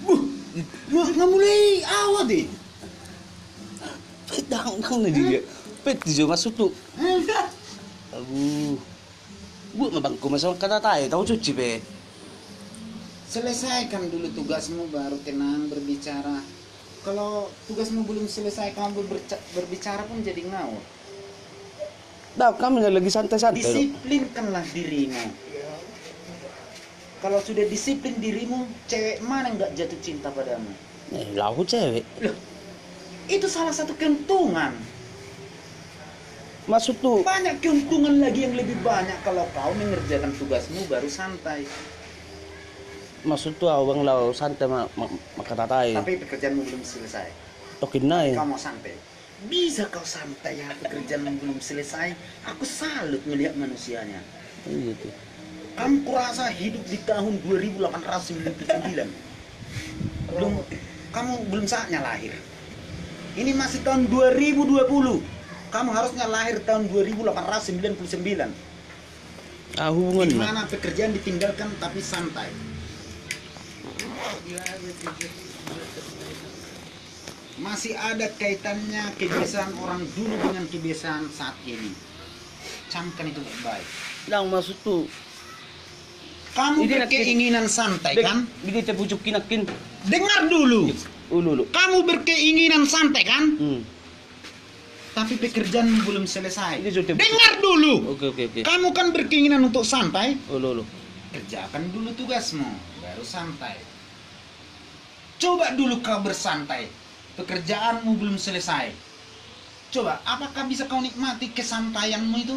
Buh, nggak mulai awal deh. Dang na dia. Pet di masuk tuh. Aduh. Bu mabangko masuk kata tayo, tahu cuci be. Selesaikan dulu tugasmu baru tenang berbicara. Kalau tugasmu belum selesai kamu berbicara pun jadi ngawur. Dah kami lagi santai-santai loh. Disiplinkanlah dirimu. Kalau sudah disiplin dirimu, cewek mana nggak jatuh cinta padamu? Lahu cewek. Loh, itu salah satu keuntungan. Maksud tuh Banyak keuntungan lagi yang lebih banyak kalau kau mengerjakan tugasmu baru santai. maksud tuh abang lau santai makata tayo. Tapi pekerjaanmu belum selesai. Tokin na eh. Kau mau santai? Bisa kau santai ya, pekerjaanmu belum selesai. Aku salut melihat manusianya. Gitu. Kamu kurasa hidup di tahun 2899. Kamu belum saatnya lahir. Ini masih tahun 2020. Kamu harusnya lahir tahun 2899. Hubungan Di na. mana pekerjaan ditinggalkan tapi santai. Masih ada kaitannya kebiasaan orang dulu dengan kebiasaan saat ini. Camkan itu baik. Lang maksud tuh. Kamu Ini berkeinginan santai kan? Bidi te pucuk kinakin. Dengar dulu. Ulu. Kamu berkeinginan santai kan? Hmm. Tapi pekerjaan belum selesai. Ini sudah- Dengar dulu. Oke. Kamu kan berkeinginan untuk santai. Ulu. Kerjakan dulu tugasmu, baru santai. Coba dulu kau bersantai. Pekerjaanmu belum selesai. Coba, apakah bisa kau nikmati kesantaianmu itu?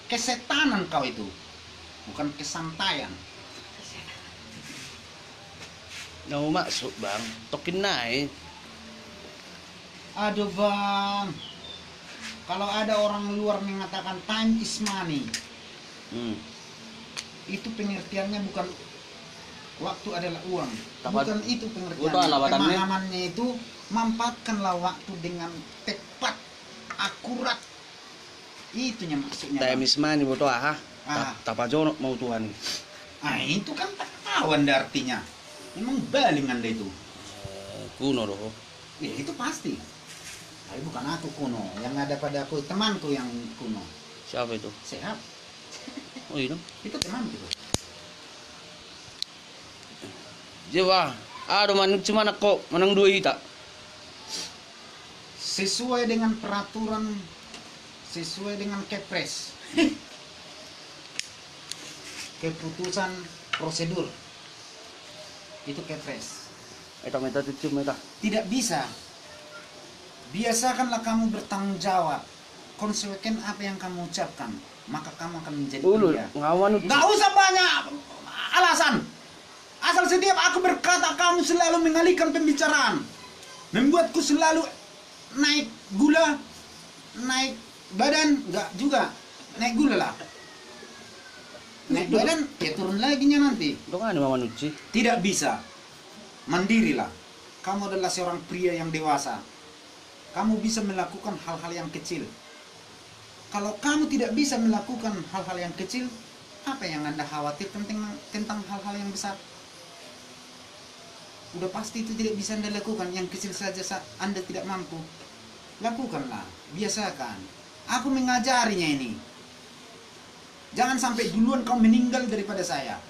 Kesetanan kau itu. Bukan kesantaian. Nggak mau masuk bang. Tokin na eh. Aduh bang, kalau ada orang luar mengatakan time is money, Hmm. itu pengertiannya bukan waktu adalah uang. Tapat- Bukan itu Betul, pengertiannya. alawatannya. Pemahamannya itu manfaatkanlah waktu dengan tepat, akurat. Itunya maksudnya. Time Bang. is money boto ah. Ah. Tapajono mau Tuhan. Ah, itu kan tak tahu anda artinya. Memang baling anda itu. Kuno doh. Ya, itu pasti. Tapi bukan aku kuno, yang ada pada aku temanku yang kuno. Siapa itu? Sehat, Oh iya. itu temanku. Jawa. Aduh manuk cuma kok menang 2 ita. Sesuai dengan peraturan, sesuai dengan kepres, keputusan prosedur, itu kepres. Eta meta cucu meta. Tidak bisa. Biasakanlah kamu bertanggung jawab. Konsekuensi apa yang kamu ucapkan, maka kamu akan menjadi Ulu pria. ngawan. Nggak usah banyak alasan. Asal setiap aku berkata kamu selalu mengalihkan pembicaraan, membuatku selalu naik gula, naik badan, nggak juga naik gula lah. Naik badan ya turun lagi nya nanti. Dong ada mama nuci. Tidak bisa. Mandirilah. Kamu adalah seorang pria yang dewasa. Kamu bisa melakukan hal-hal yang kecil. Kalau kamu tidak bisa melakukan hal-hal yang kecil, apa yang Anda khawatir tentang hal-hal yang besar? Udah pasti itu tidak bisa Anda lakukan. Yang kecil saja Anda tidak mampu. Lakukanlah, biasakan. Aku mengajarinya ini. Jangan sampai duluan kau meninggal daripada saya.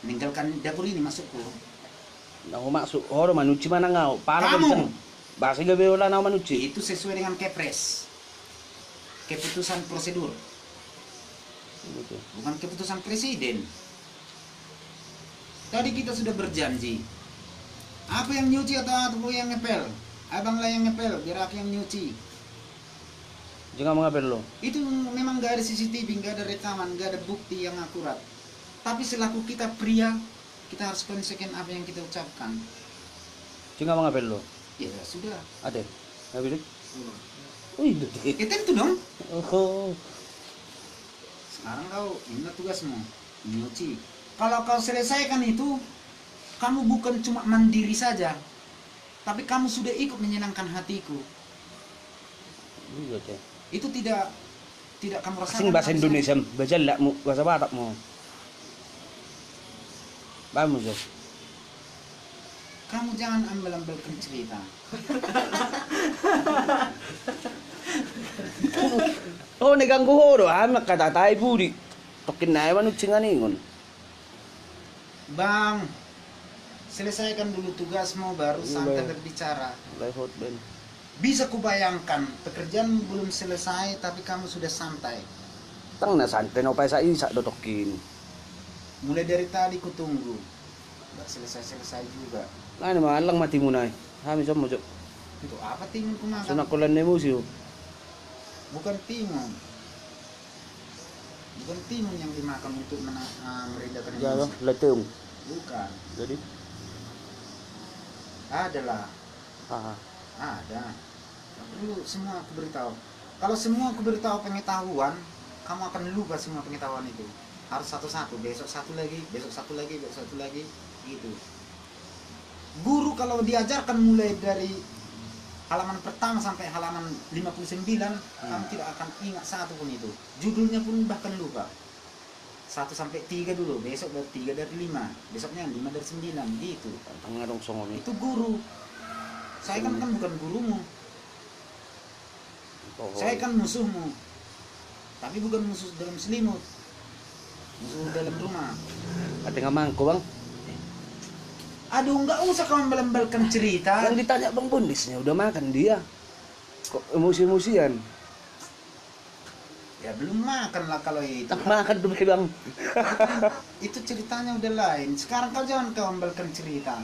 Meninggalkan dapur ini masukku. Nggak mau masuk. Oh manuci mana ngau? Parah Kamu. kan? Bahasa gabe wala na manuci. Itu sesuai dengan kepres, keputusan prosedur, Gitu. bukan keputusan presiden. Tadi kita sudah berjanji. Aku yang nyuci atau aku yang ngepel? Abanglah yang ngepel, biar aku yang nyuci. Jangan mengapel lo. Itu memang gak ada CCTV, gak ada rekaman, gak ada bukti yang akurat. Tapi selaku kita pria, kita harus konsekuensi apa yang kita ucapkan. Jangan mengapel lo. Ya sudah. Ada. Nggak bilik. Wih, Ya tentu dong. oh. Sekarang kau ingat tugasmu, nyuci. Kalau kau selesaikan itu, kamu bukan cuma mandiri saja, tapi kamu sudah ikut menyenangkan hatiku. Iya teh. Itu tidak kamu rasakan. Asing bahasa Indonesia, baca lah mu, bahasa Batak mu. Paham Zul? Kamu jangan ambil-ambilkan cerita. Oh, neganggu ho do, anak katatai budi. Tokin na ewan ucingan ingon. Bang, selesaikan dulu tugasmu baru santai berbicara. Live hot ben. Bisa kubayangkan pekerjaan belum selesai tapi kamu sudah santai. Tang na santai no pa sa isa do tokin. Mulai dari tadi kutunggu. Nggak selesai-selesai juga. Ano malang mati mo na. Hami sa mo jo. Itu apa timun kumakan? Sunakulan na mo siyo. Bukan timun. Bukan timun yang dimakan untuk meredakan Jalo, emosi. letung. Bukan. Jadi, Adalah. ah, Ada. Dulu semua aku beritahu. Kalau semua aku beritahu pengetahuan, kamu akan lupa semua pengetahuan itu. Harus satu-satu. Besok satu lagi, besok satu lagi, besok satu lagi. Gitu. Guru kalau diajarkan mulai dari halaman pertama sampai halaman 59, kamu tidak akan ingat satu pun itu. Judulnya pun bahkan lupa. 1 sampai 3 dulu, besok dari 3 dari 5, besoknya 5 dari 9, gitu. tangarong songong Itu guru. Saya kan bukan gurumu. Saya kan musuhmu. Tapi bukan musuh dalam selimut. Musuh dalam rumah. Ate nga mangko bang. Aduh, nggak usah kau membelembelkan cerita. Yang ditanya bang Bundisnya udah makan dia. Kok emosi-emosian? Ya belum makan lah kalau itu. Tak makan tuh bang. Itu ceritanya udah lain. Sekarang kau jangan kau membelembelkan cerita.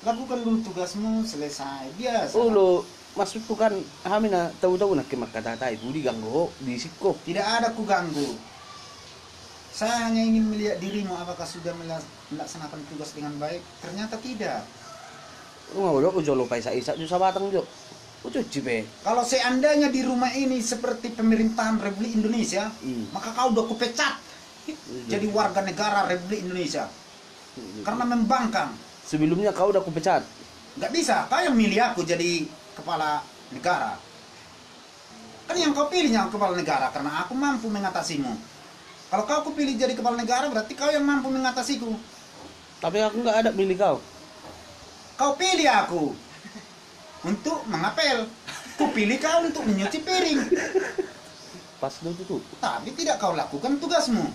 Lakukan dulu tugasmu, selesai. Biasa. Ulo, maksud tuh kan kami na tahu-tahu nak kemakatatai budi ganggu di sikko. Tidak ada ku ganggu. Saya hanya ingin melihat dirimu apakah sudah melaksanakan tugas dengan baik. Ternyata tidak. Ulo ujo lo paisa isa sa batang jo. Ujo cipe. Kalau seandainya di rumah ini seperti pemerintahan Republik Indonesia, maka kau udah kupecat jadi warga negara Republik Indonesia. Karena membangkang. Sebelumnya kau udah kupecat. Nggak bisa, kau yang milih aku jadi kepala negara. Kan yang kau pilihnya kepala negara karena aku mampu mengatasimu. Kalau kau aku pilih jadi kepala negara berarti kau yang mampu mengatasiku. Tapi aku nggak ada milih kau. Kau pilih aku untuk mengapel. Ku pilih kau untuk menyuci piring. Pas dulu tuh. Tapi tidak kau lakukan tugasmu.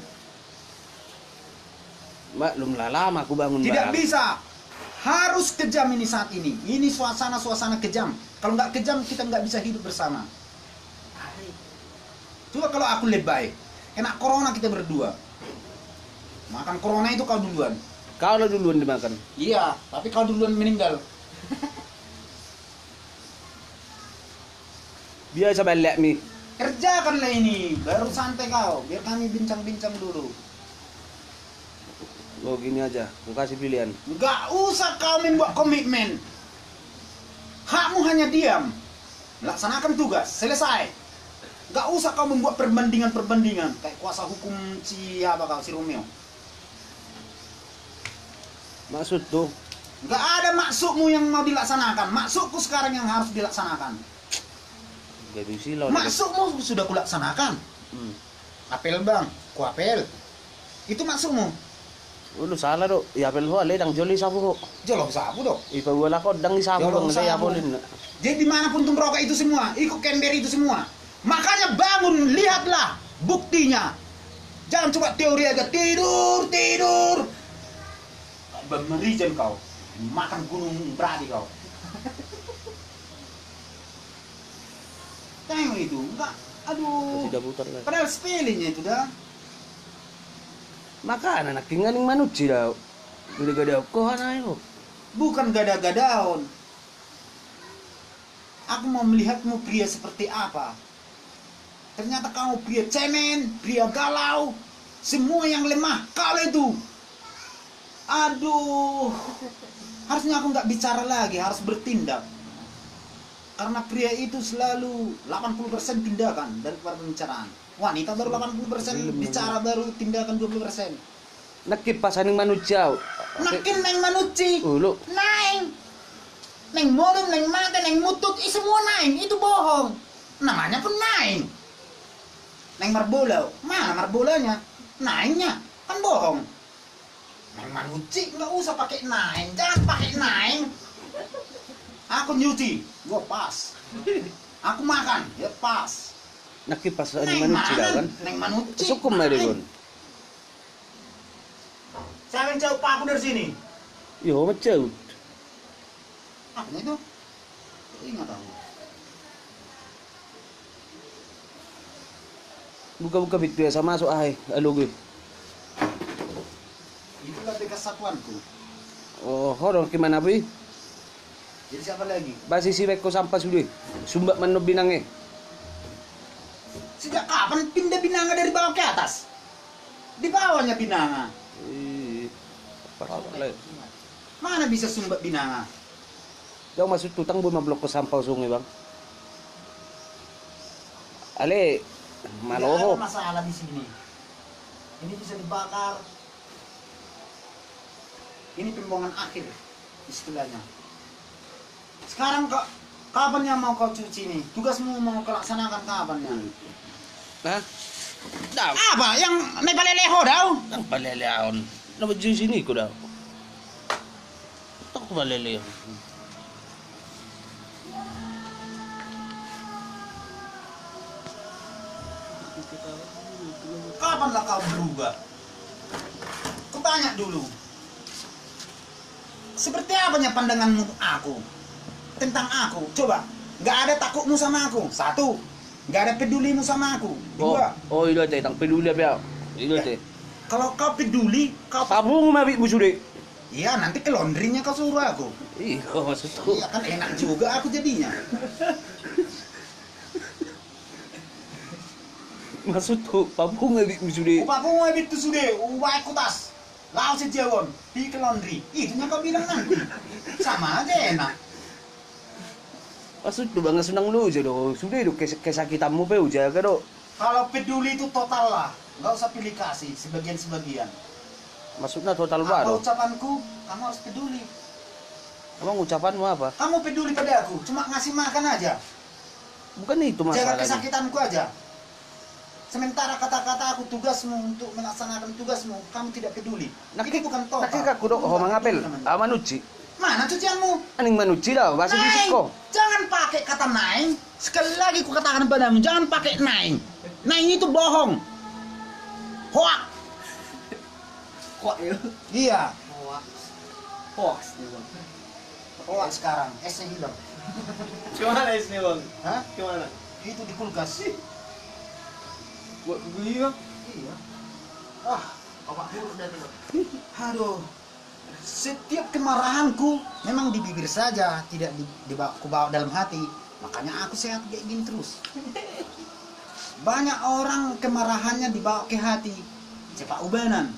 Belum lama aku bangun Tidak bang. bisa. Harus kejam ini saat ini. Ini suasana kejam. Kalau nggak kejam kita nggak bisa hidup bersama. Coba kalau aku lebay. Kena corona kita berdua. Makan corona itu kau duluan. Kau lah duluan dimakan. Iya, tapi kau duluan meninggal. Biasa balik mi. Kerjakanlah ini, baru santai kau. Biar kami bincang-bincang dulu. Oh gini aja, aku kasih pilihan. Nggak usah kau membuat komitmen. Hakmu hanya diam. Laksanakan tugas, selesai. Nggak usah kau membuat perbandingan-perbandingan. Kayak kuasa hukum si Romeo. Maksud tuh, Nggak ada maksudmu yang mau dilaksanakan. Maksudku sekarang yang harus dilaksanakan. gak bisa lo. Maksudmu sudah kulaksanakan. Apel bang, ku apel. Itu maksudmu. Ulo salah do, yapel ho ale dang joli sabu ho. Jolok sabu dong. Ipa wala ko dang isabu Jolok dong saya sabu. bolin. Jadi dimanapun tuh merokok itu semua, ikut Canberra itu semua. Makanya bangun, lihatlah buktinya. Jangan cuma teori aja, tidur. Merijan kau, makan gunung berani kau. Tengok itu, enggak, aduh. Tidak putar lah. Padahal spellingnya itu dah. Maka anak kinganing manusia daw. Gada-gada ko hanayo. Bukan gada-gadaon. Aku mau melihatmu pria seperti apa. Ternyata kamu pria cemen, pria galau, semua yang lemah kala itu. Aduh, harusnya aku nggak bicara lagi, harus bertindak. Karena pria itu selalu 80% tindakan daripada pembicaraan. Wanita baru 80% bicara, baru tindakan 20%. Nakip pasaning manusia. Makin neng manuci, Ulo. naing, neng modem, neng mata, neng mutut, semua naing, itu bohong. Namanya pun naing. Neng marbola, mana marbolanya? Naingnya, kan bohong. Neng manuci, nggak usah pakai naing, jangan pakai naing. Aku nyuci, gua pas. Aku makan, ya pas. Nakipas ano manuci kan? Neng manuci. Sukum na rin. Siapa yang jauh pak aku dari sini? Yo, macam. Apanya itu? Ingat aku. Buka-buka pintu ya, sama masuk ay. Alo gue. Itulah kesatuanku. Oh, horor gimana bi? Jadi siapa lagi? Basi si Beko sampah sudah. Sumbat mano binangnya. Sejak kapan pindah Binanga dari bawah ke atas? Di bawahnya Binanga. Mana bisa sumbat Binanga? Jauh masuk tutang bu mablok ke sampah sungai bang. Ale, maloho. Tidak ada masalah di sini. Ini bisa dibakar. Ini pembuangan akhir istilahnya. Sekarang kok kapan yang mau kau cuci ini? Tugasmu mau kau laksanakan kapan ya? Hah? Dah. Apa yang may paleleho daw? Ang paleleon. Dapat dyan sini ko daw. Tak paleleon. Kapanlah kau berubah? Kutanya dulu. Seperti apanya pandanganmu aku? Tentang aku? Coba. Gak ada takutmu sama aku. Satu. Gak ada pedulimu sama aku. Dua. Oh, ilo te, tang peduli apa? Ilo te. Kalau kau peduli, kau... Tabung mabik mo sudah. Iya, nanti ke laundrynya kau suruh aku. Iya, maksud tu. Iya kan enak juga aku jadinya. Maksud tu, tabung mabik mo sudah. Upah aku mau itu sudah, ubah aku tas. Lau si jawon, pergi ke laundry. Itunya kau bilang nanti. Sama aja enak. Maksud tu bang senang lu je doh. Sudah itu kesakitanmu pe uja ka do. Kalau peduli itu total lah. Nggak usah pilih kasih, sebagian-sebagian. Maksudnya total Apa baru. ucapanku, kamu harus peduli. Emang ucapanmu apa? Kamu peduli pada aku, cuma ngasih makan aja. Bukan itu Jaga masalahnya. kesakitanku aja. Sementara kata-kata aku tugasmu untuk melaksanakan tugasmu, kamu tidak peduli. Ini bukan total. Nakika ko do ho mangapel. Manuci. Mana cucianmu? Aning manuci daw, basa bisik ko. Jangan pakai kata naing. Sekali lagi ku katakan padamu, jangan pakai naing. Naing itu bohong. Hoak. Hoak ya? Iya. Hoak. Hoax nih bang. Hoak sekarang, esnya hilang. Gimana esnya bang? Hah? Gimana? Itu di kulkas. Buat gue bang? Iya. Ah, Opak buruk dari bang. aduh. Setiap kemarahanku memang di bibir saja, tidak ku bawa dalam hati. Makanya aku sehat kayak gini terus. Banyak orang kemarahannya dibawa ke hati. Cepat ubanan,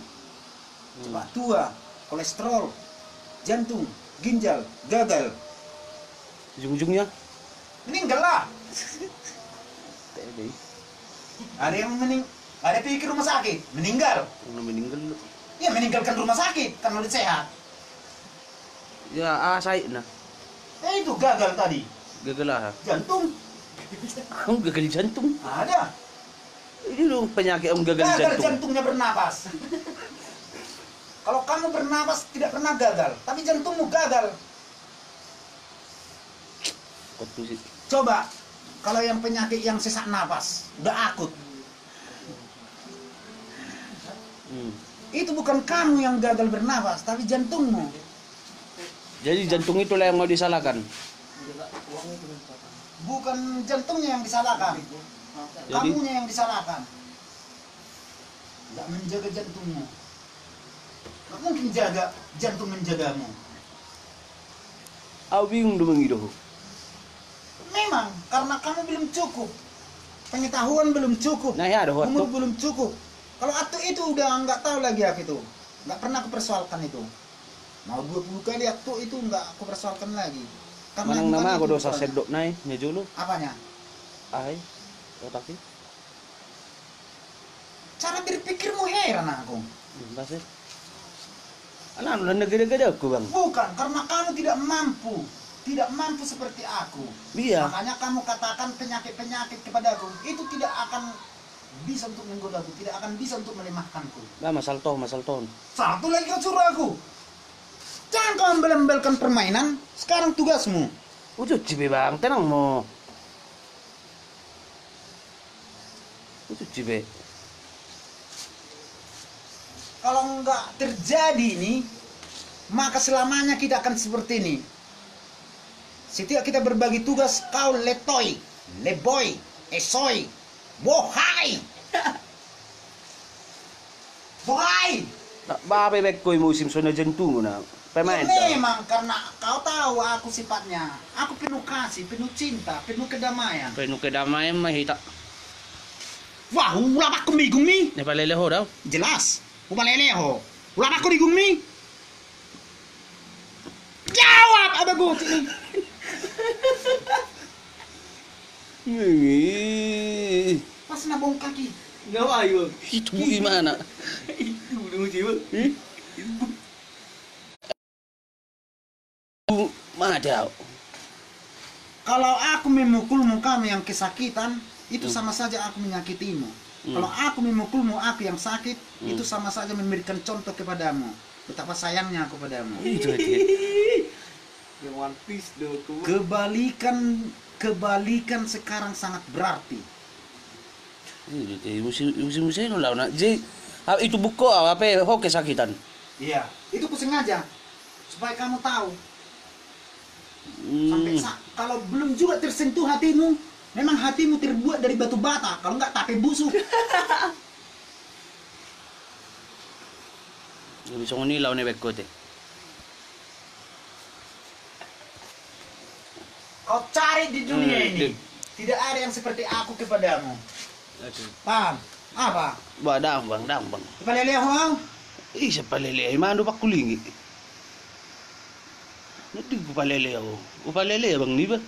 cepat tua, kolesterol, jantung, ginjal, gagal. Ujung-ujungnya. Meninggal lah. Tede. Ada yang ada pikir rumah sakit, meninggal. Ano meninggal. Ya meninggalkan rumah sakit karena udah sehat. Ya, asay na. Itu gagal tadi. Gagal lah. Jantung Ang gagal jantung. ada. Ini dong penyakit ang gagal Gagal jantung. jantungnya bernapas. Kalau kamu bernapas tidak pernah gagal, tapi jantungmu gagal. Kotu sih. Coba kalau yang penyakit yang sesak napas, udah akut. Itu bukan kamu yang gagal bernapas, tapi jantungmu. Jadi jantung itulah yang mau disalahkan. Bukan jantungnya yang disalahkan, Jadi? kamunya yang disalahkan. Gak menjaga jantungmu. Gak mungkin jaga jantung menjagamu. Awing dumangido. Memang karena kamu belum cukup, pengetahuan belum cukup, Nah ya ada umur waktu. belum cukup. Kalau atu itu udah nggak tahu lagi aku itu, nggak pernah aku persoalkan itu. Mau 20 kali atu itu nggak aku persoalkan lagi. Karena Manang bukan nama itu ako do sa ukurannya. sedok nai, medyo lo. Apanya? Ay, otaki. Cara berpikirmu heran aku. Bakit? Ano lang nagada-gada ako bang? Bukan karena kamu tidak mampu seperti aku. Iya. Makanya kamu katakan penyakit-penyakit kepadaku itu tidak akan bisa untuk menggodaku, tidak akan bisa untuk melemahkanku. Ba masalton. Satu lagi kau suruh aku. Jangan kau membel-membelkan permainan. Sekarang tugasmu. Udah cibe bang, tenang mo. Udah cibe. Kalau nggak terjadi nih, maka selamanya kita akan seperti ini. Setiap kita berbagi tugas, kau letoy, leboy, esoy, bohai. Bohai. Tak babe bekkoy musim sona jentung na. Pemain Ya, memang karena kau tahu aku sifatnya. Aku penuh kasih, penuh cinta, penuh kedamaian. Penuh kedamaian mahita. Wah, ulama kumigong mi. Ne paleleho daw. Jelas. Umaleleho. Ulama ko digong mi. Jawab abago sini. Pas nabong kaki. Gawa yun. Itu gimana? Itu udah sih bang. Madaw. Kalau aku memukulmu kamu yang kesakitan, itu sama saja aku menyakitimu. Kalau aku memukulmu aku yang sakit, itu sama saja memberikan contoh kepadamu. Betapa sayangnya aku padamu. Itu dia. Yang One Piece dong. Kebalikan sekarang sangat berarti. Musim no law na. J, itu buko apa ho kesakitan. Iya, itu ku sengaja supaya kamu tahu. Sampai kalau belum juga tersentuh hatimu, memang hatimu terbuat dari batu bata, kalau enggak tape busuk. Gabi so nilaw ni bekko te. Kau cari di dunia ini, Dik. tidak ada yang seperti aku kepadamu. Paham? Apa? Ba dang bang. Kepaleleho? Ih, sa palele ay mano pa kulingi. Nanti ko palele ako. Upalele bang ni ba?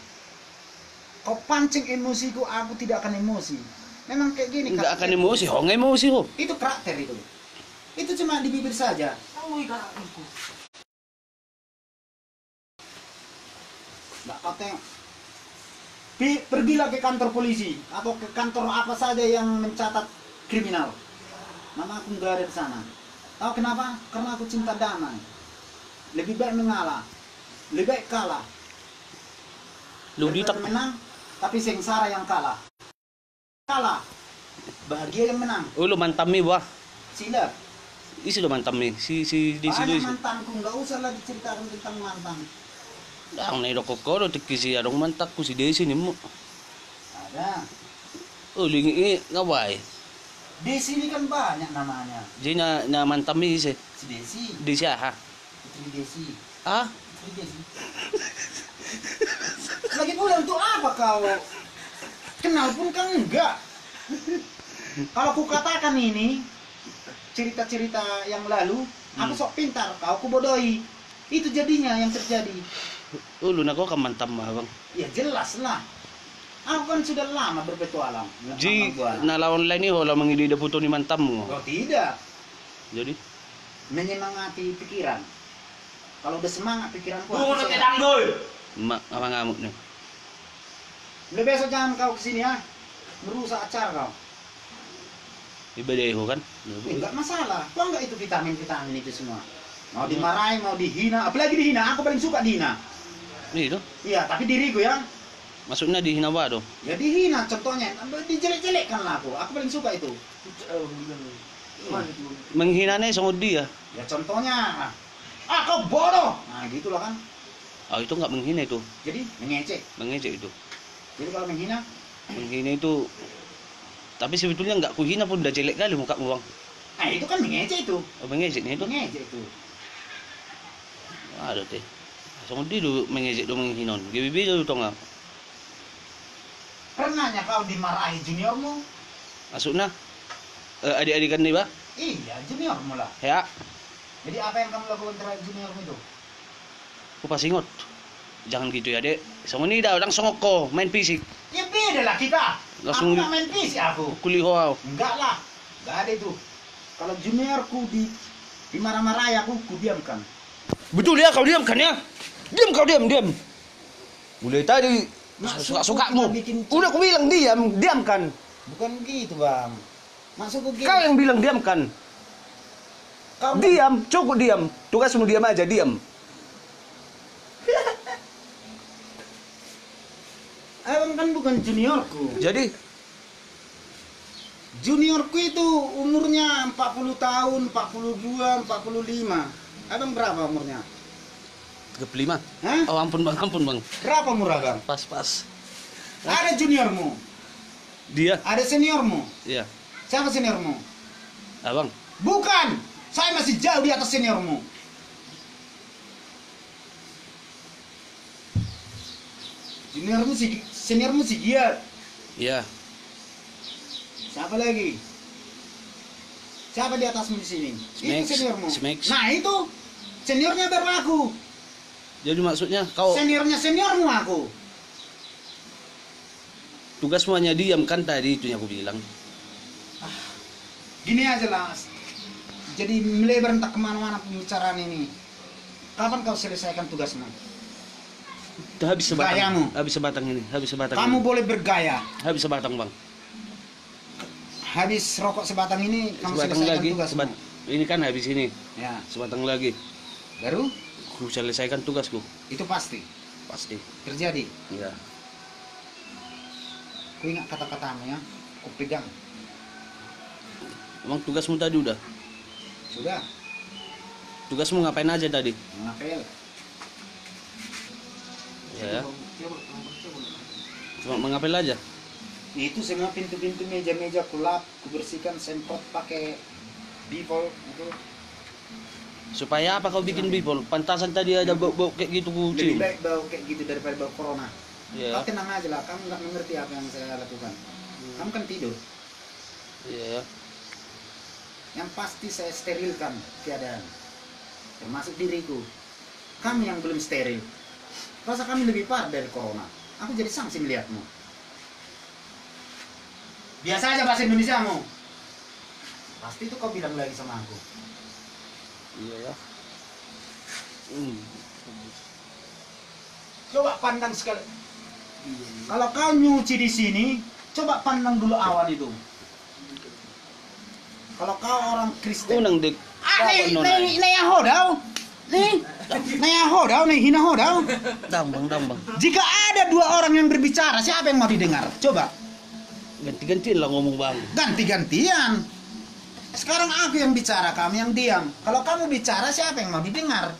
Kau pancing emosiku, aku tidak akan emosi. Memang kayak gini. Enggak akan karakter. emosi, ho emosi ho. Itu karakter itu. Itu cuma di bibir saja. Nggak, kau tengok. Pergilah ke kantor polisi atau ke kantor apa saja yang mencatat kriminal. Nama aku nggak ada di sana. Tahu kenapa? Karena aku cinta damai. Lebih baik mengalah, lebih baik kalah. Lu di Daripada menang, tapi sengsara yang kalah. Kalah, bahagia yang menang. Oh, lu mantami ba? Sila. Isi lu mantami. Si di Ada situ. mantanku, nggak usah lagi ceritakan tentang mantan. Ang na ko ko ro tikisi arong mantak ko si Desi ni mo. Ada. Oh, lingi ngaway. Desi ini kan banyak namanya. Di na mantami si Si Desi, Desi ha. Putri Desi, Ah, Putri Desi. Lagi pula untuk apa kau? Kenal pun kan enggak. Kalau ku katakan ini cerita-cerita yang lalu, aku sok pintar, kau ku bodohi. Itu jadinya yang terjadi. ulo na ko kamantam bang. Ya jelas lah. Aku kan sudah lama berpetualang. Ji nalawan lain ni ho la mangidida puto ni mantam mo. Oh tidak. Jadi Menyemangati pikiran. Kalau udah semangat pikiranku. Bunuh tedang doi. amang amuk ni. Udah besok jangan kau kesini ya. Merusak acara kau. Ibadeho kan. Enggak masalah. Kau enggak itu vitamin-vitamin itu semua. Mau dimarahin, mau dihina, apalagi dihina. Aku paling suka dihina. Ni to. Iya, tapi diriku ya. Masuk na di hinawa do. Ya dihina contohnya. Dijelek-jelekkan lah aku. Aku paling suka itu. Menghina na isang udi ah. Ya contohnya. Ah kau bodoh. Nah gitulah kan. Ah, itu enggak menghina itu. Jadi mengecek. Mengejek itu. Jadi kalau menghina. Menghina itu. Tapi sebetulnya enggak kuhina pun udah jelek kali muka bang. Nah itu kan mengecek itu. Oh, mengejek ni itu. Mengecek itu. Ada teh. Isang udi do mengejek do menghinon. GBB do tong ah. Pernahnya kau dimarahi juniormu? Masuk na. Adik-adikan ni ba? Iya, juniormu lah. Ya. Jadi apa yang kamu lakukan terhadap juniormu itu? Aku pasingot. Jangan gitu ya, Dek. Isang ni daw langsung ako main fisik. Ya beda lah kita. Langsung Aku nggak main fisik aku. Kuliho aw. Enggak lah. Enggak ada itu. Kalau juniorku dimarah-marahi aku diamkan. Betul ya, kau diam kan ya? Diam kau diam. Mulai tadi suka-sukamu. Udah aku bilang diam kan. Bukan gitu, Bang. Maksudku gitu. Kau yang bilang diam kan. Kau Diam, cukup diam. Tugasmu diam aja, diam. Abang kan bukan juniorku. Jadi Juniorku itu umurnya 40 tahun, 42, 45. Abang berapa umurnya? 35. Hah? Oh ampun bang. Berapa umur abang? Pas. Ada juniormu, Dia, ada seniormu. iya. Siapa seniormu? Abang, Bukan, saya masih jauh di atas seniormu. Seniormu si Giat. iya. Siapa lagi? Siapa di atasmu di sini? Itu Smax, seniormu. Smax. Nah itu seniornya baru aku. Jadi maksudnya kau Seniormu aku. tugasmu hanya diam kan tadi itu yang aku bilang. Gini aja lah. Jadi melebar entah kemana-mana pembicaraan ini. Kapan kau selesaikan tugasmu? Habis sebatang. Gayamu. Habis sebatang ini. Habis sebatang. Kamu ini. boleh bergaya. Habis sebatang bang. Habis rokok sebatang ini kamu Sebatang selesaikan lagi. tugasmu. Ini kan habis ini. Ya, Sebatang lagi. baru Ku selesaikan tugasku. itu pasti Pasti. terjadi. Iya. Ku ingat kata-katamu ya. Ku pegang. Emang tugasmu tadi udah? Sudah. Tugasmu ngapain aja tadi? Ngapel. Ya. Cuma mengapel aja. Itu semua pintu-pintu meja-meja kulap, ku bersihkan, semprot pakai bipol itu. Supaya apa kau bikin bipol? Pantasan tadi ada bau-bau kayak gitu ku Lebih cium. baik bau kayak gitu daripada bau corona. Iya. Kau tenang aja lah, kamu nggak mengerti apa yang saya lakukan. Kamu kan tidur. Iya. Yang pasti saya sterilkan keadaan, termasuk diriku. Kamu yang belum steril. Rasa kami lebih parah dari corona. Aku jadi sanksi melihatmu. Biasa aja bahasa Indonesiamu. Pasti itu kau bilang lagi sama aku. Iya ya. Coba pandang sekali. Kalau kau nyuci di sini, coba pandang dulu awan itu. Kalau kau orang Kristen, Unang dik. nih hodau, nih hodau, nih hina hodau. Dambang. Jika ada dua orang yang berbicara, siapa yang mau didengar? Coba Ganti-gantiin lah ngomong bang. ganti-gantian. Sekarang aku yang bicara, kamu yang diam. Kalau kamu bicara, siapa yang mau didengar?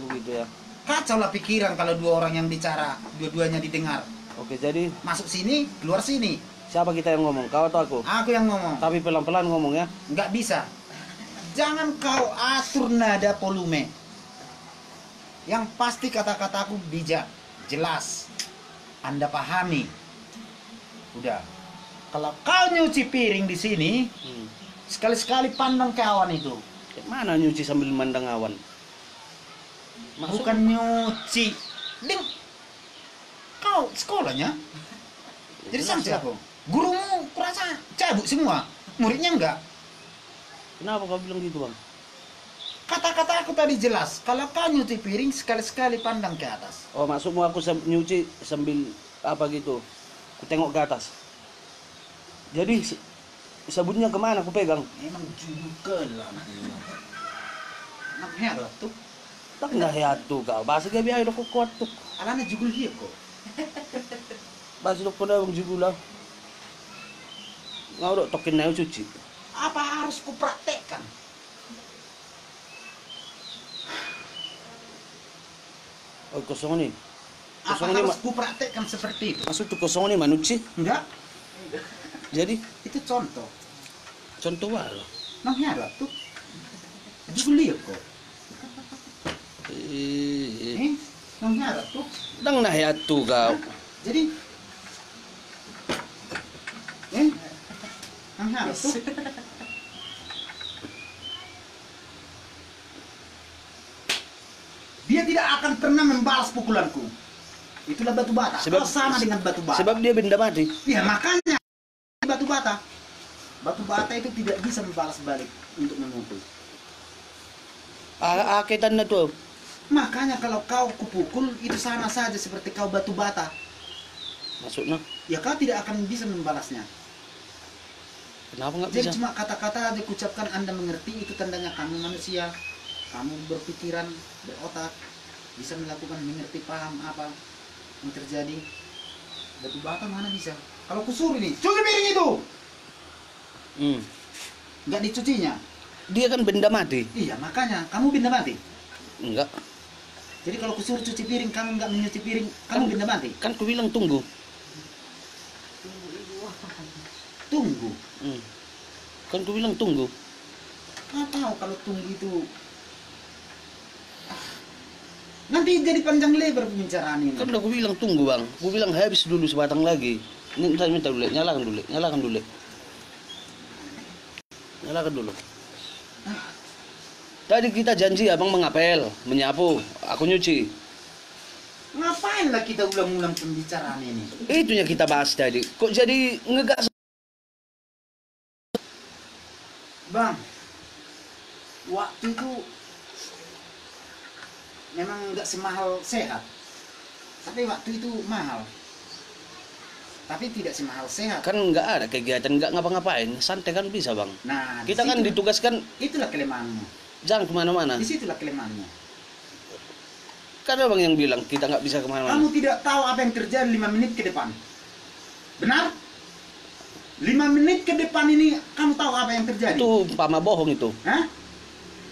Begitu ya. Kacau lah pikiran kalau dua orang yang bicara, dua-duanya didengar. Oke, jadi Masuk sini, keluar sini. siapa kita yang ngomong? Kau atau aku? Aku yang ngomong. Tapi pelan-pelan ngomong ya. Nggak bisa. Jangan kau atur nada volume. Yang pasti kata-kataku bijak, jelas. Anda pahami. Udah. Kalau kau nyuci piring di sini, sekali-sekali pandang ke awan itu. Kayak mana nyuci sambil mandang awan? Bukan nyuci. Ding. Kau sekolahnya? Jadi sanksi aku. Gurumu kurasa cabut semua. Muridnya enggak. Kenapa kau bilang gitu bang? Kata-kata aku tadi jelas. Kalau kau nyuci piring, sekali-sekali pandang ke atas. Oh maksudmu aku nyuci sambil apa gitu? Ku tengok ke atas. Jadi sabunnya kemana aku pegang? Emang juga lah. Nak herat tuh. Tak nggak ya tuh kau. Bahasa gabi ayo kau kuat tuh. Alana jugul hiya kok. Bahasa dok pada bang juga lah. Ngau dok tokin na cuci. Apa harus kupraktekkan? Oh kosong nih. Apa Kosong ini harus kupraktekkan seperti itu? maksud tuh kosong ini manusia. Enggak. Jadi Itu contoh. contoh apa? Nang herat tuh. Jugul hiya kok. Nang herat tuh. Dang na ya tuh kau. Jadi nang herat tuh. Dia tidak akan pernah membalas pukulanku. Itulah batu bata. Sebab- Kau sama dengan batu bata. Sebab dia benda mati. Ya makanya batu bata. Batu bata itu tidak bisa membalas balik untuk memukul. Akitan na tuh. Makanya kalau kau kupukul itu sama saja seperti kau batu bata. Maksudnya Ya kau tidak akan bisa membalasnya. kenapa nggak Jadi bisa? cuma kata-kata aja kucapkan Anda mengerti, itu tandanya kamu manusia. Kamu berpikiran, berotak, bisa melakukan, mengerti, paham apa yang terjadi. batu bata mana bisa. Kalau kusuruh ini, cuci piring itu. Nggak dicucinya. Dia kan benda mati. Iya, makanya kamu benda mati. Enggak. Jadi kalau kusuruh cuci piring, kamu nggak menyuci piring, kamu benda mati. Kan ku bilang tunggu. Tunggu. Kan ku bilang tunggu. Nggak tahu kalau tunggu itu. Nanti jadi panjang lebar pembicaraan ini. Kan udah ku bilang tunggu bang. Ku bilang habis dulu sebatang lagi. Ini minta dulu, nyalakan dulu, nyalakan dulu. Nyalakan dulu. Tadi kita janji abang mengapel, menyapu, aku nyuci. Ngapain lah kita ulang-ulang pembicaraan ini? Itunya kita bahas tadi. Kok jadi ngegas? Bang, waktu itu memang nggak semahal sehat. Tapi waktu itu mahal. Tapi tidak semahal sehat. Kan nggak ada kegiatan, nggak ngapa-ngapain. Santai kan bisa bang. Nah, Kita kan ditugaskan itulah kelemahanmu. jangan kemana-mana. Disitulah kelemahanmu. Kan abang yang bilang kita nggak bisa kemana-mana. Kamu tidak tahu apa yang terjadi 5 menit ke depan. Benar? 5 menit ke depan ini kamu tahu apa yang terjadi? Itu umpama bohong itu. Hah?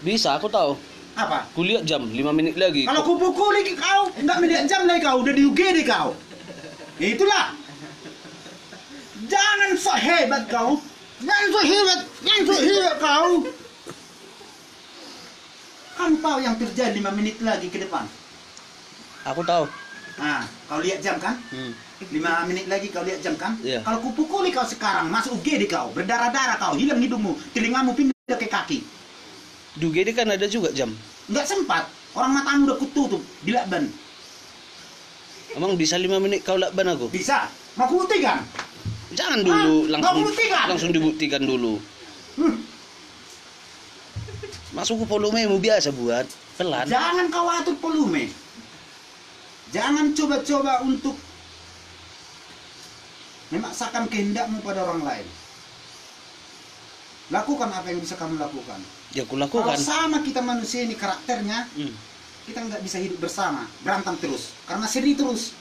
Bisa, aku tahu. Apa? Kulihat jam 5 menit lagi. Kalau ku pukuli kau, enggak melihat jam lagi kau, udah di UGD kau. Ya itulah. Jangan sok hebat kau. Jangan sok hebat kau. Kamu tahu yang terjadi 5 menit lagi ke depan. Aku tahu. Nah, kau lihat jam kan? 5 menit lagi kau lihat jam kan? Iya. Kalau kupukuli kau sekarang, masuk UGD kau, berdarah-darah kau, hilang hidungmu, telingamu pindah ke kaki. Di UGD kan ada juga jam. Nggak sempat, orang matamu udah kututup, dilakban. Emang bisa 5 menit kau lakban aku? Bisa, mau kubuktikan? Jangan dulu, Kau buktikan? langsung dibuktikan dulu. Masuk ke volumemu biasa buat pelan. Jangan kau atur volume. Jangan coba-coba untuk memaksakan kehendakmu pada orang lain. Lakukan apa yang bisa kamu lakukan. Ya aku Kalau lakukan. sama kita manusia ini karakternya, kita nggak bisa hidup bersama, berantem terus. Karena seri terus.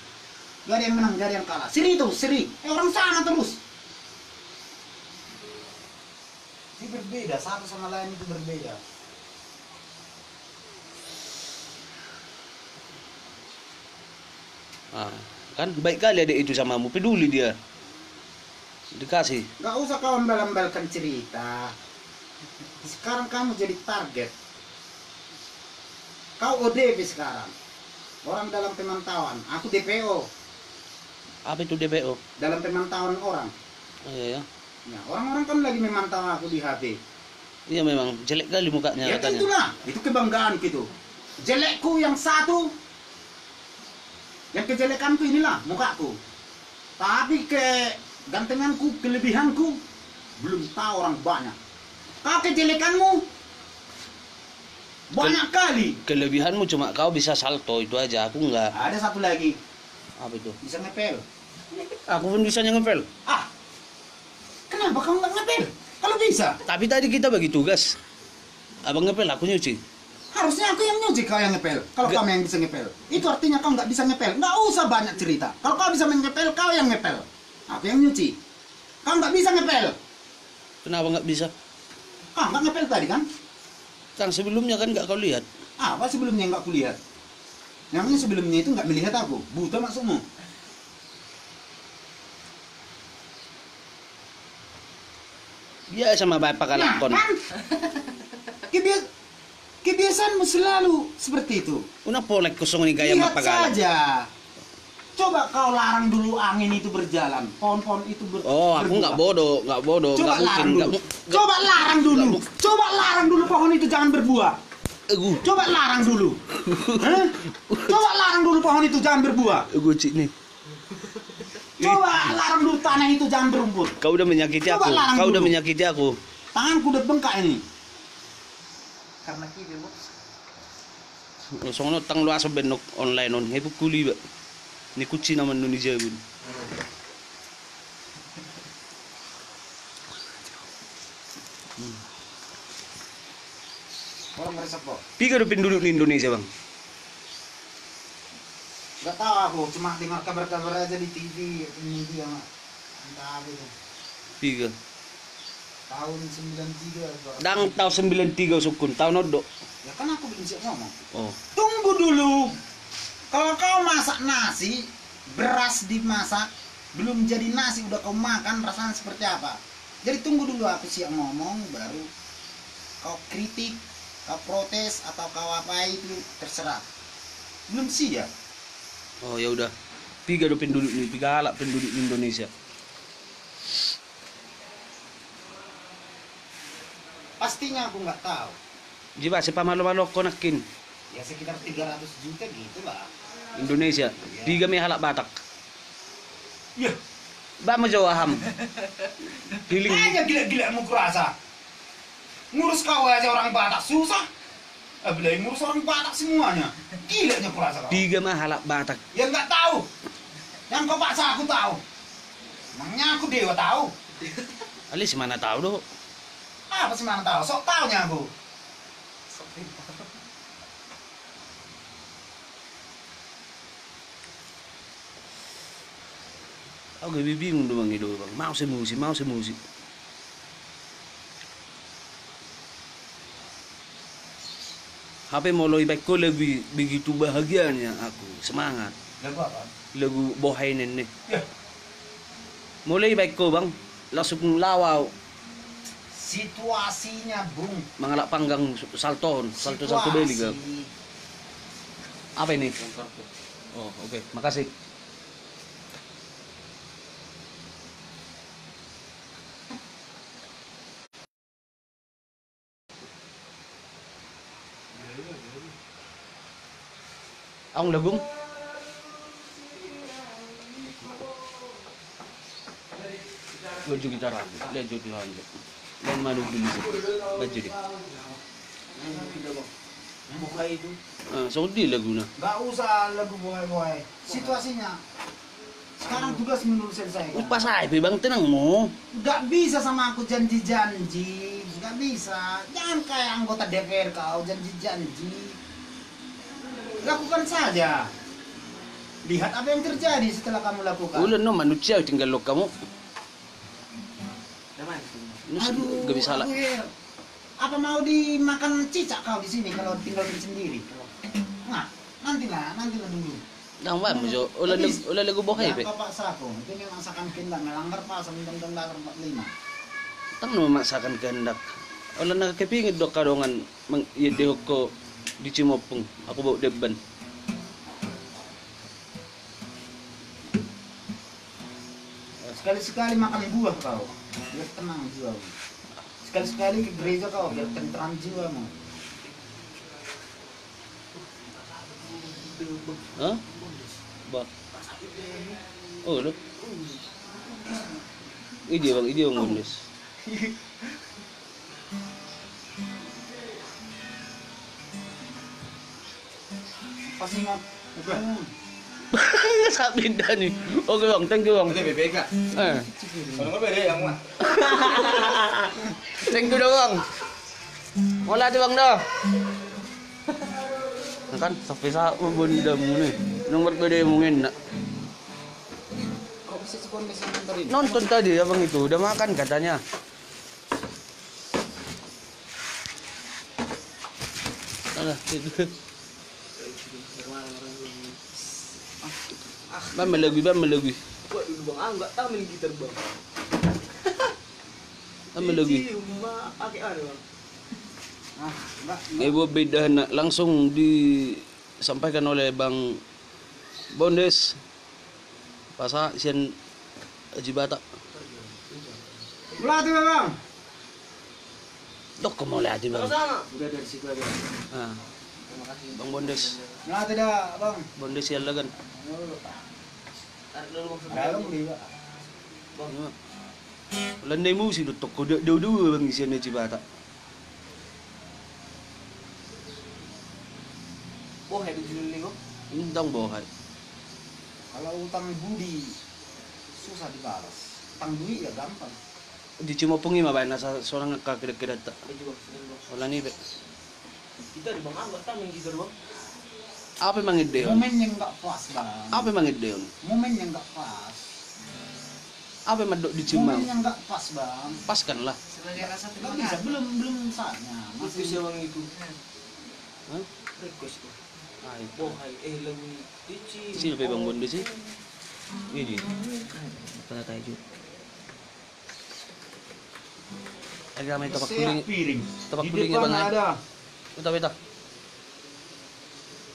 Gak ada yang menang, gak ada yang kalah. Seri terus, seri. Orang sama terus. Ini berbeda, satu sama lain itu berbeda. Kan baik kali adik itu samamu, peduli dia. Dikasih. Gak usah kau embal-embalkan cerita. Sekarang kamu jadi target. Kau ODP sekarang. Orang dalam pemantauan. Aku DPO. Apa itu DPO? Dalam pemantauan orang. Oh, iya ya. Ya, orang-orang kan lagi memantau aku di HP. Iya memang jelek kali mukanya Ya katanya. itulah. Itu kebanggaan gitu. Jelekku yang satu. Yang kejelekanku inilah mukaku. Tapi kegantenganku, kelebihanku belum tahu orang banyak. Kau kejelekanmu banyak kali. Kelebihanmu cuma kau bisa salto itu aja, aku enggak. Ada satu lagi, Apa itu? bisa ngepel. Aku pun bisa ngepel. Ah, kenapa kamu nggak ngepel? Kalau bisa, Tapi tadi kita bagi tugas. Abang ngepel, aku nyuci. harusnya aku yang nyuci, kau yang ngepel. Kalau Nggak. kamu yang bisa ngepel, itu artinya kau nggak bisa ngepel. Nggak usah banyak cerita. Kalau kau bisa ngepel, kau yang ngepel. Aku yang nyuci. Kau nggak bisa ngepel. Kenapa nggak bisa? Kau nggak ngepel tadi kan? Kan sebelumnya kan nggak kau lihat. Apa sebelumnya nggak kulihat? Namanya sebelumnya itu nggak melihat aku. Buta maksudmu? Biasa sama bapak kalakon. kan? Kebiasaanmu selalu seperti itu. Una polek kosong ini kayak Lihat bapak kalak. saja. Coba kau larang dulu angin itu berjalan. Pohon-pohon itu Oh, aku nggak bodoh, nggak bodoh, Coba nggak mungkin, larang nggak dulu. mu- Coba larang dulu. nggak Coba larang dulu pohon itu jangan berbuah. Coba larang dulu. Hah? Coba larang dulu pohon itu jangan berbuah. Cik nih. Coba larang dulu tanah itu jangan berumput. Kau udah menyakiti Coba aku. larang Kau udah dulu. menyakiti aku. Tanganku udah bengkak ini. Karena kiri, Bu. Soalnya tang lu asal benok online on. Hebu kuli ba. Ni kuci naman nun ni Jabun. Orang meresap kok. Pi ka dupin dulu di Indonesia bang. Nggak tahu aku, cuma dengar kabar-kabar aja di TV, di media. Entah apa itu. Tiga. Tahun 93. Dang tahun 93 sukun, tahun odo. Ya kan aku belum siap ngomong. Oh. Tunggu dulu. Kalau kau masak nasi, beras dimasak, belum jadi nasi udah kau makan, rasanya seperti apa? Jadi tunggu dulu aku siap ngomong, baru kau kritik, kau protes atau kau apa itu terserah. Belum siap. Oh ya udah. Tiga do penduduk nih, tiga halak penduduk Indonesia. Pastinya aku nggak tahu. Jiwa siapa malu-malu konakin Ya sekitar 300 juta gitu lah. Indonesia. Tiga mi halak Batak. Ya, Ba mo jawa ham. Giling. aja gila-gila mau kurasa. Ngurus kau aja orang Batak susah. Belai ngurus orang Batak semuanya. Gilanya kurasa kau. Tiga mah halak Batak. Ya nggak tahu. Yang kau paksa aku tahu. Emangnya aku dewa tahu? Alis mana tahu doh. Apa sih mana tahu? Sok taunya aku. Aku gak bingung doh bang itu bang. Mau semusi, mau semusi. HP mulai baikku lebih begitu bahagianya aku semangat. Lagu apa? Lagu Bohainen nih. Ya, Mulai baikku bang. Langsung lawau. situasinya bung. Mangalak panggang salton beli ke. Apa ini? Oh oke, makasih. Ang lagong. Baju gitar, lihat jadi lanjut. Dan madu dulu sih, baju deh. Buka itu. Saudi laguna. Nggak usah lagu boy. Situasinya. Sekarang tugas menurut selesai. Pas aja bang tenang mo. Nggak bisa sama aku janji-janji. Nggak bisa. Jangan kayak anggota DPR kau janji-janji. Lakukan saja. Lihat apa yang terjadi setelah kamu lakukan. Ulan no manusia tinggal lo kamu. Aduh, Gak bisa lah. aduh, ya. Apa mau dimakan cicak kau di sini kalau tinggal sendiri? Nah, nantilah dulu. Dang ba, mo ulan lagu bohay be. Ya, kau paksa aku. Itu memang masakan kindak melanggar pasal Undang-Undang 45. Tang no masakan kehendak. Ulan nakakipingid do kadongan mang yedehok ko di Cimopong. Ako bawa deban. Sekali-sekali makan buah kau, biar tenang jiwa. Sekali-sekali ke gereja kau, biar tentram jiwamu. Hah? Ba. Oh, lo. Ide bang ngundes. Pas ingat, Sabi dah ni. Okay bang, thank you bang. BBK. Kalau nggak beda yang mah. Thank you dah bang. Wala di bang dah. Kan sampai sa benda mu ni. Nomor beda mungkin nak. kok bisa sekon bisa nontonin? Nonton tadi abang itu udah makan katanya. Alah, itu. Bang melagi. Buat dulu bang, nggak tahu main gitar bang. Bang melagi. Pakai ada bang. Ah, enggak. Ibu beda nak langsung disampaikan oleh Bang Bondes. Pasa sian Haji Batak. Melatih bang. Dok kemau lihat bang. Sama. Udah dari situ aja. Ah, Terima kasih. Bang Bondes. Melatih dah bang. Bondes sian lagan. Tarik dulu bang. Dalam beli pak. Landai musi do toko dua bang sian Haji Batak. Oh, hebat sini kok. Indang bohai. Kalau utang budi susah dibalas. Utang duit ya gampang. Di Cimopong ini mah nasa seorang kira-kira tak. Baju bang, sini bang. Wala ni be. Kita di bang, nggak tahu main gitar bang. Apa emang ide? Momennya nggak pas bang. Apa emang ide? Momennya nggak pas. Apa emang dok dicium? Momennya nggak pas bang. Pas kan lah. Sebagai rasa Nggak terima bisa, kasih. belum saatnya. Itu Masih siya bang itu. Hah? Request ko. Ay, Buhay lagu ni Dici. sino pa ibang mundo sih? Ini. Pala tayo Jud. Agak may tapak Siap kuling. piring. Tapak Di kulingnya depan bang. Ay. ada, Ito.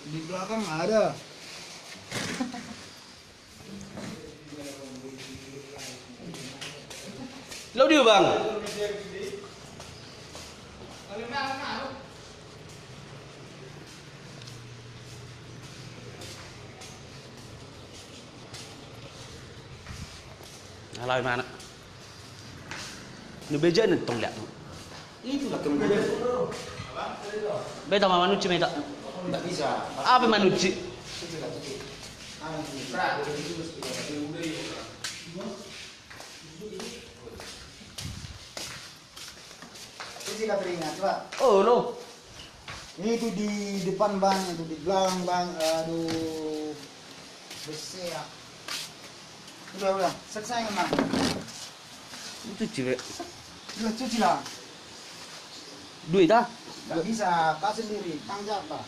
di belakang ada. Hello dia bang. Halay mana? Nubeja na tong liat. Itulah kemudian. Beta mama nuci meta. Nggak bisa. Apa manuci? Cuci lah teringat pak. Oh no. Ini itu di depan bang, itu di belakang bang. Aduh, besar. Udah, selesai emang. Itu cewek. Udah cuci lah. Duit ah. Nggak bisa, kau sendiri, tanggung jawab pak.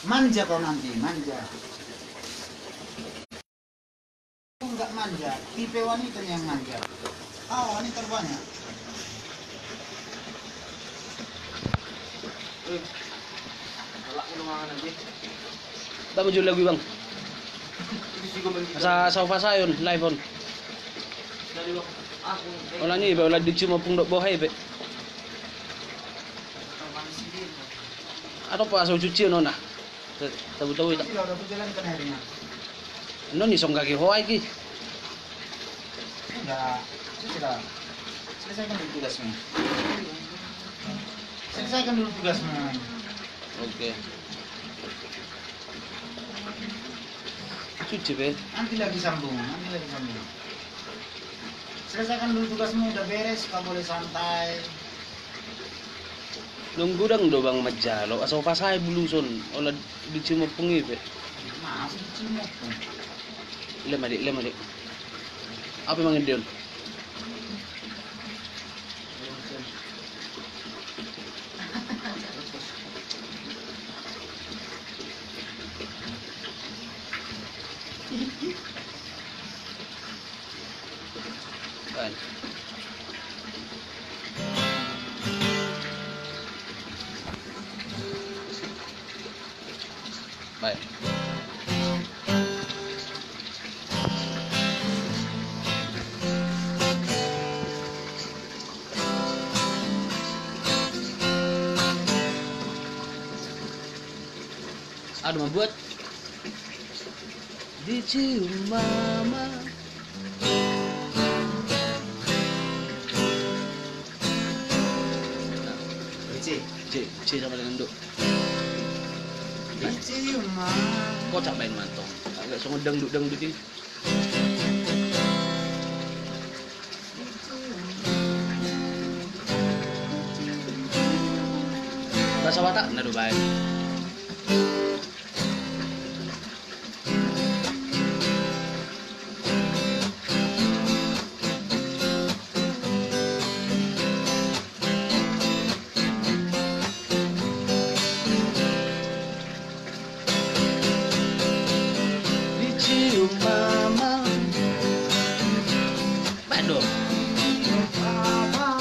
Manja kau nanti, manja. Enggak manja, tipe wanita yang manja. Ah, wanita terbanyak. Wala ko naman nanti. Tama jud lagi bang. Itu sih ko bang. Sa sofa sayon live on. Dari bang. Ako. Wala ni ba wala dicium mo pung dok bohay be. Atau pa sa cuci no na. Tabu-tabu ita. Sudah berjalan ke akhirnya. No ni song kaki hoai ki. Sudah. Selesaikan dulu tugasmu. Selesaikan dulu tugasmu. Oke. Cuci be. Nanti lagi sambung. Selesaikan dulu tugasmu, udah beres, kau boleh santai. Nunggu dang do bang majalo. Asa sofa say buluson. Wala dicium mo pung ibe. Masih kecil mo. Lema dik. Apa emang ide? Kan. Baik. Aduh membuat dicium mama. C sama dengan duk. Dicium mah. Kocak main mantong. Agak song dangdut ini. Bahasa Batak nado bae. Dicium mama. Bado. Dicium mama.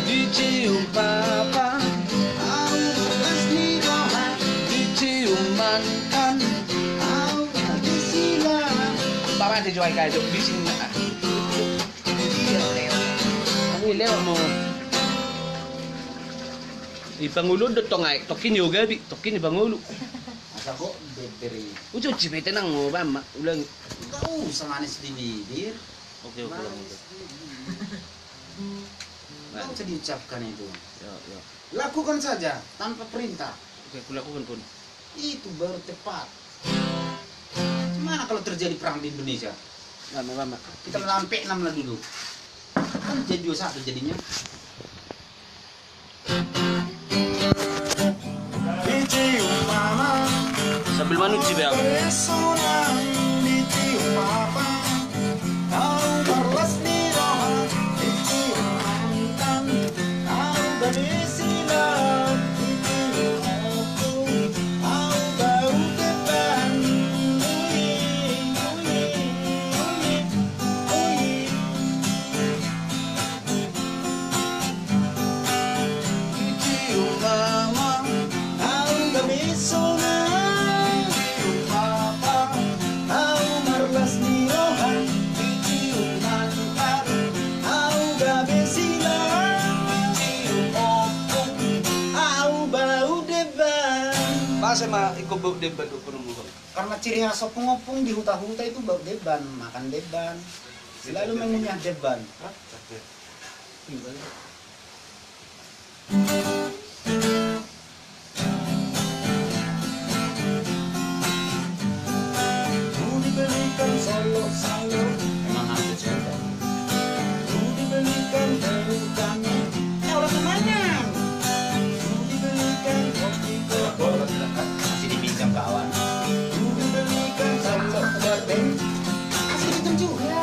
Dicium papa. Dicium mantan. Papa dijual kayak itu di sini. Ang ilaw mo. Ipangulo do tongay. Tokin yung gabi. Tokin ipangulo. Masa kok diberi. Ujo cipete nang mo ba ma ulang. Kau usah manis dinidir. Oke lang ito. Kau usah diucapkan itu. Ya. Lakukan saja tanpa perintah. Oke, kulakukan pun. Itu baru tepat. kalau terjadi perang di Indonesia? Lama. Kita melawan P6 lah dulu. Kan jadi 21 jadinya. Sambil manut sih bang. Saya mah ikut bau deban tuh penemu. Karena ciri khas opung-opung di huta-huta itu bau deban, makan deban. Selalu mengunyah deban. Dibelikan solo-solo, memang harus coba. Dibelikan pelukannya, orang temannya. Dibelikan kopi-kopi. Masih dipinjam kawan. Dibelikan solo berdeng, masih dipinjam juga.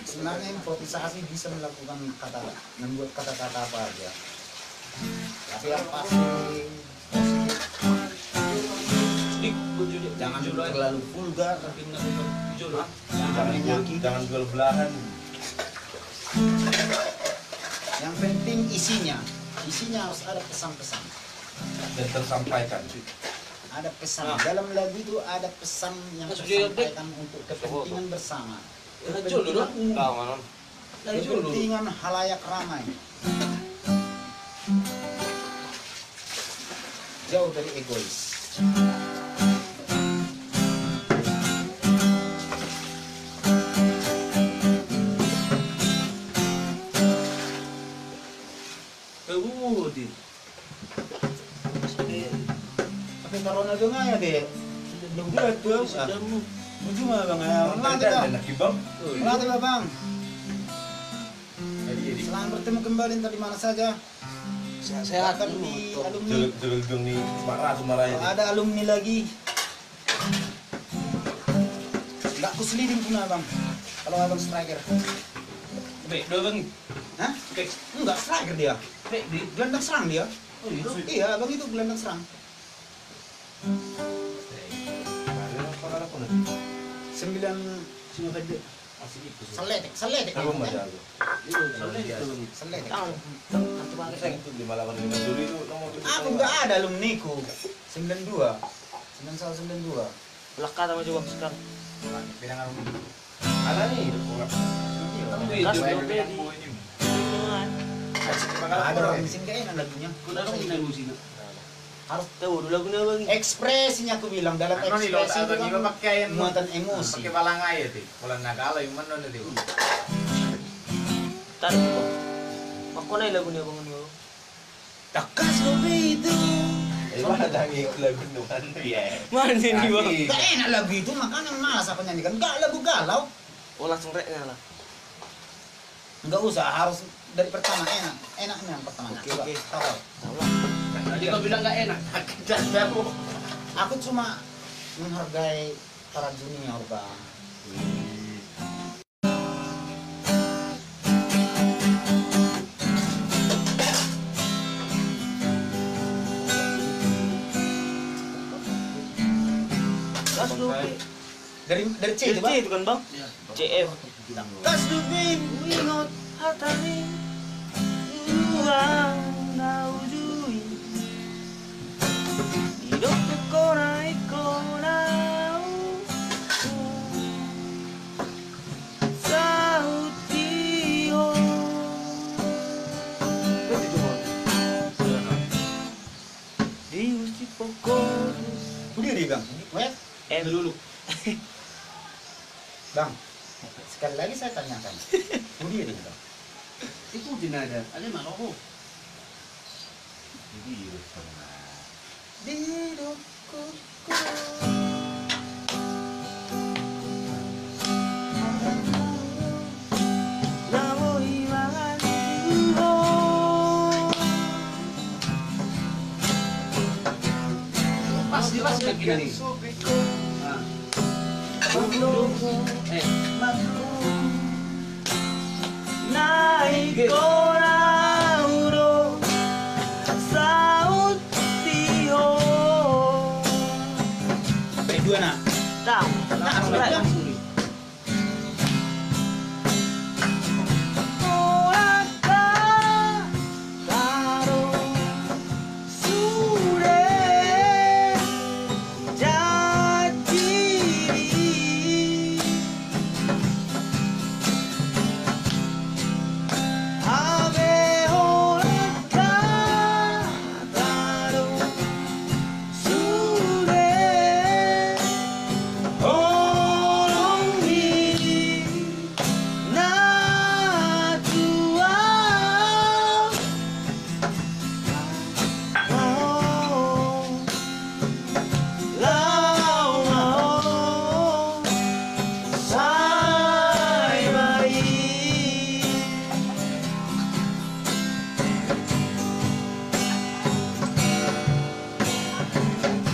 Sebenarnya improvisasi bisa membuat kata-kata apa aja. Tapi yang pasti jangan terlalu vulgar, Jangan jual belahan. yang penting isinya harus ada pesan-pesan. Dan tersampaikan. Ada pesan dalam lagu itu, ada pesan yang disampaikan untuk kepentingan bersama. Kepentingan halayak ramai. Jauh dari egois. Tapi corona itu nggak ya deh. Udah tuh. Cuma bang ya. Melatih lah bang. Selamat bertemu kembali tadi mana saja. Sehat Akan di alumni. Jelung nih marah Kalau ada alumni lagi, nggak kuseliding punya bang. Kalau abang striker. Dua bang. Hah? Enggak striker dia. Di gelandang serang dia. Iya, abang itu gelandang serang. Sembilan Seletek. Seletek. Aku nggak ada alumniku. 92. 9192. Belaka sama juga sekarang. Bidang alumni. Ada nih. Kas Ada orang mesin kayaknya lagunya. Harus tahu dulu lagunya bang. ekspresinya aku bilang dalam ekspresi itu kan muatan emosi. Pakai balangai ya, Bulan nakala yung mana na diyo. Tarik bang. Ako na yung lagunya bang ano. Takas lo itu. Mana dangi lagu nuan ya. Mana sih ini bang? Gak enak lagu itu, makanya malas aku nyanyikan. Gak lagu galau. Oh langsung reknya lah. Enggak usah, harus dari pertama enak. Enaknya yang pertama. Oke. Tahu. Tahu lah. Tadi kau bilang nggak enak. Aku cuma menghargai para junior bang. Kas Lupi. Dari C itu C bang. itu kan bang? CF. Kas Lupi, Wingot hatari. Uang naujui. Hidup korai korau. Sautiho. deh bang. Wes, Dulu. bang. Sekali lagi saya tanyakan. Oh dia deh bang. Itu tidak ada. Ada Maroko. Pasti lagi nih. Nah. Naik korauro saut tio. Baik dua nak. Tahu.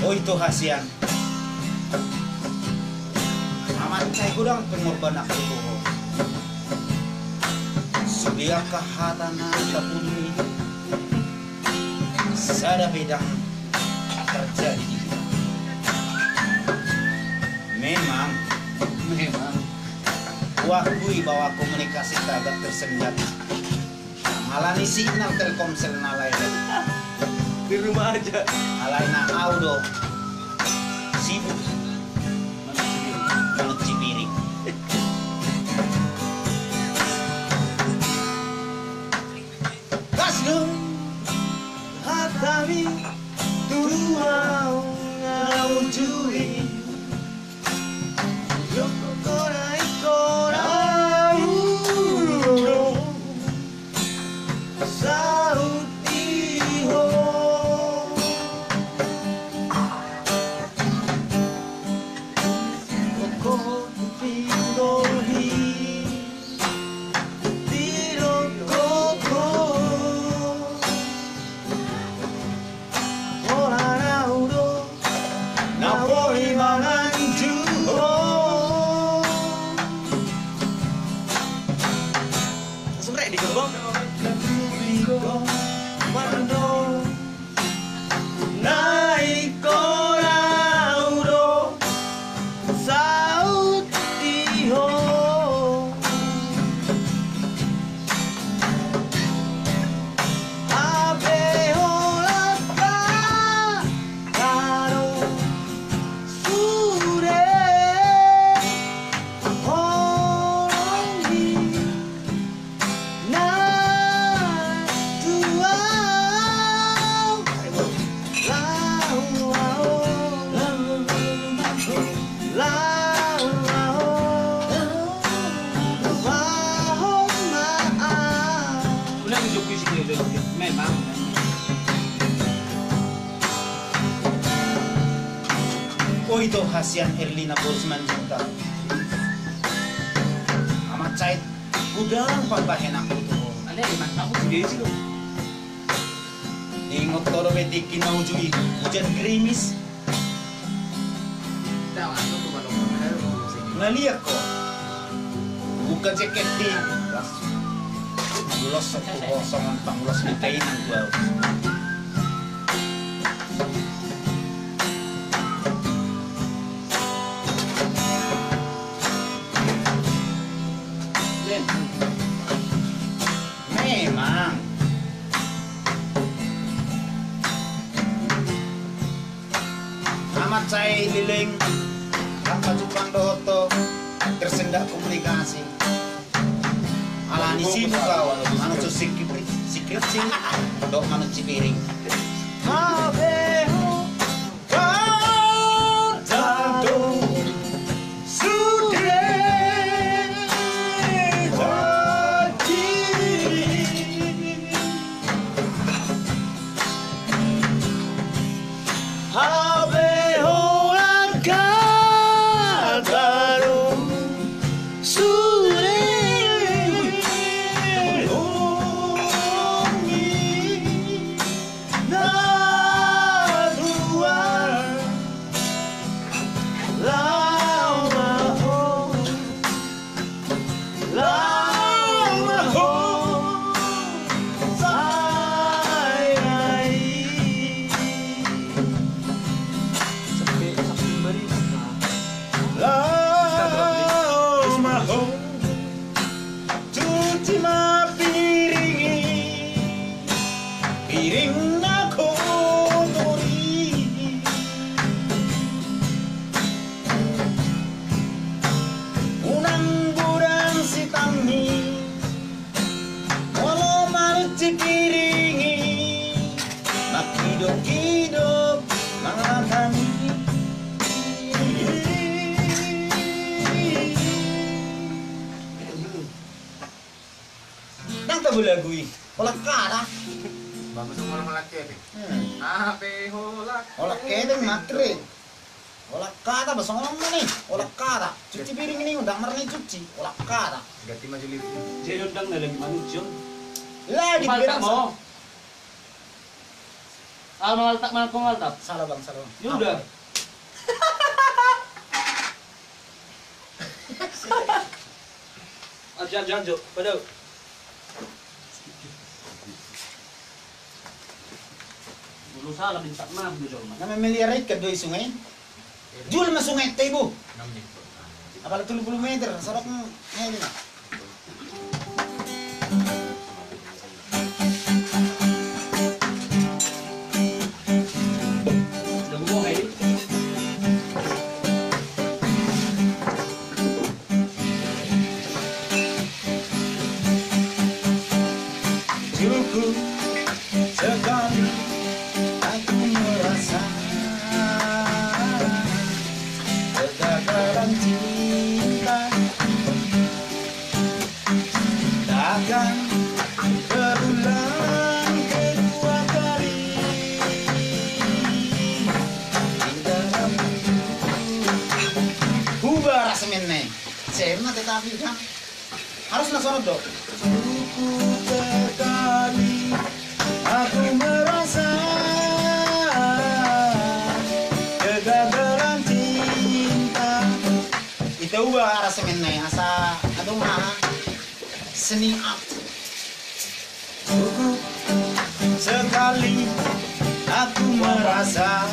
Oh itu hasian. Amat saya kurang pengorban aku. Sudah kehatana tapuni. Sada bidang terjadi di kita. Memang waktu bahwa komunikasi agak tersendat. Malani signal Telkomsel nalai. Di rumah aja. Alay na audo sibuk manut cipiring. Gas lu Hatami tuau ngaujui. Yoko korai korauro saut iho. Memang. Oh itu hasian Erlina Bosman juga. Amat cait kudang pambahen aku tuh. Ada emang kamu sendiri sih lo. Ingot toro beti kinau jui hujan gerimis. Tahu aku tuh kalau Ngaliak kok. Buka jaket di. Ulos aku kosongan pangulos di kainan gua. Memang. Amat saya liling. Tanpa cupang doto tersendat komunikasi. Alani sibuk kawan, manusia sikit sih, dok manusia cipiring. Abeho piring na kotori. Unang burang si tami walau malut piringi makidok-kidok matami. Nang tabulagui olak kara. Bagus sama orang laki nih. Ape holak. Olak kedeng makre. Olak kara basong orang mana nih? Olak kara. Cuci piring ini undang marni cuci. Olak kara. Ganti maju lift. Jadi undang na lagi manusia. Lagi Maltak bilang mo. Ah, maltak man ko maltak. salah bang, salah bang. Ya udah. Aja, pada. Dulu salah minta maaf dulu Jol. Nama miliarit ke doi sungai. Jul mas sungai tebo. Namanya. Apalagi 30 meter. Sorok ini. Udah buang ini. Cukup sekali aku merasa kegagalan cinta takkan berulang kedua kali di dalam Hubar semennya sema tetapi kan harus nasorot dong. Cukup sekali aku merasa kegagalan cinta. Itu ubah rasa menai asa aduh mah seni up. Cukup sekali aku merasa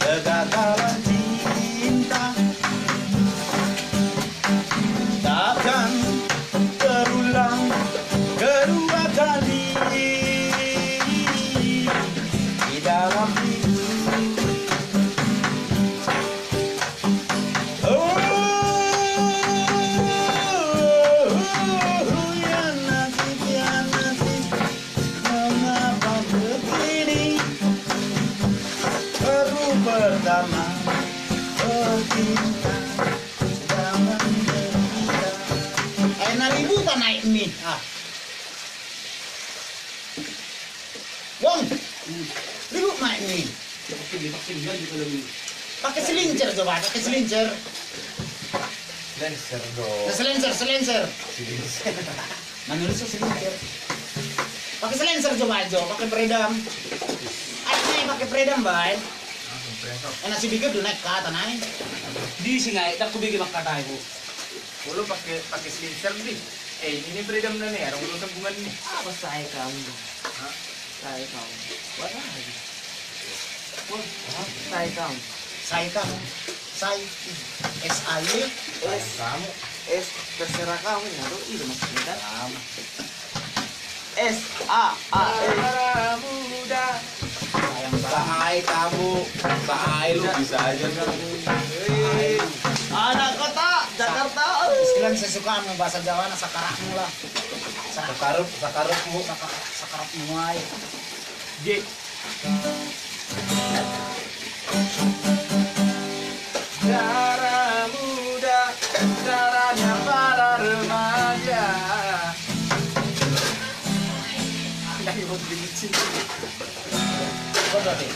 kegagalan cinta takkan terulang kedua kali di dalam hidup. Oh, ya nanti, mengapa begini? Baru pertama bercinta sudah menderita. Ributan naik mie. Wong, ribut naik mie. Vaksin kan juga lagi. Pakai selincer coba, pakai selincer. Lancer dong. Selincer. Manulis selincer. Pakai selincer coba aja, pakai peredam. Ayo naik pakai peredam, baik. Enak si bigger naik ke atas naik. Di singai, tak kubigi makatay ko. Ulo pakai slincer nih. Ini freedom na nih, orang ulo sambungan nih. Apa saya kamu? Saya kamu. Wala lagi. Saya kamu. Saya SAY. Kamu. S terserah kamu ya, tuh itu maksudnya kan? S A muda. Bahai kamu. Bahai lu bisa aja kan. Anak kota Jakarta. Sekalian saya suka bahasa Jawa na sakarakmu lah. Sakarepmu. Sakarakmu ay. G. Darah muda, darahnya para remaja. Kau berarti.